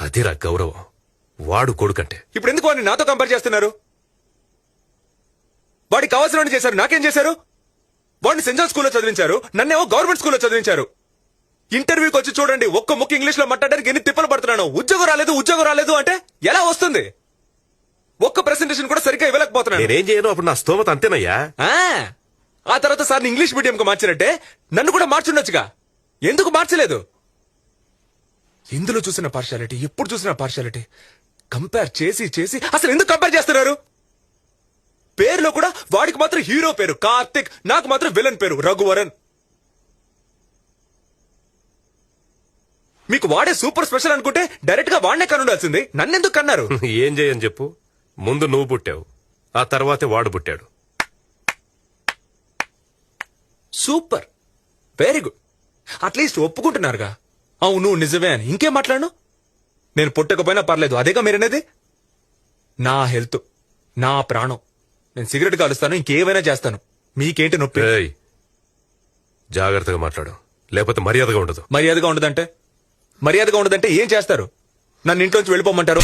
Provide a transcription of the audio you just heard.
అదిరా గౌరవం. వాడు కొడుకంటే. ఇప్పుడు ఎందుకు వాడిని నాతో కంపేర్ చేస్తున్నారు? వాడికి కావాల్సిన చేశారు, నాకేం చేశారు? వాడిని సెంట్ జాన్ స్కూల్లో చదివించారు, నన్నేమో గవర్నమెంట్ స్కూల్లో చదివించారు. ఇంటర్వ్యూకి వచ్చి చూడండి, ఒక్క ముక్క ఇంగ్లీష్ లో మాట్లాడడానికి ఎన్ని తిప్పలు పడుతున్నాను. ఉద్యోగం రాలేదు అంటే ఎలా వస్తుంది? ఒక్క ప్రెసెంటేషన్ కూడా సరిగ్గా ఇవ్వలేకపోతున్నాను. నేనేం చేయను, అప్పుడు నా స్తోమత అంతేనయ్యా. ఆ తర్వాత సార్ ఇంగ్లీష్ మీడియం కు మార్చినట్టే నన్ను కూడా మార్చుండొచ్చుగా. ఎందుకు మార్చలేదు? ఎందులో చూసిన పార్షాలిటీ, ఎప్పుడు చూసిన పార్షాలిటీ. కంపేర్ చేసి చేసి అసలు ఎందుకు కంపేర్ చేస్తున్నారు? పేరులో కూడా వాడికి మాత్రం హీరో పేరు కార్తిక్, నాకు మాత్రం విలన్ పేరు రఘువరన్. మీకు వాడే సూపర్ స్పెషల్ అనుకుంటే డైరెక్ట్ గా వాడినే కనుండాల్సింది. నన్నెందుకు కన్నారు? ఏం చేయని చెప్పు. ముందు నువ్వు పుట్టావు, ఆ తర్వాతే వాడు పుట్టాడు. Super, very good. అట్లీస్ట్ ఒప్పుకుంటున్నారుగా. అవును నిజమే అని. ఇంకేం మాట్లాడను? నేను పుట్టకపోయినా పర్లేదు, అదేగా మీరనేది. నా హెల్త్, నా ప్రాణం. నేను సిగరెట్ కాలుస్తాను, ఇంకేమైనా చేస్తాను. మీకేంటి నొప్పి? జాగ్రత్తగా మాట్లాడు, లేకపోతే మర్యాదగా ఉండదు. మర్యాదగా ఉండదంటే ఏం చేస్తారు? నన్ను ఇంట్లోంచి వెళ్ళిపోమంటారు?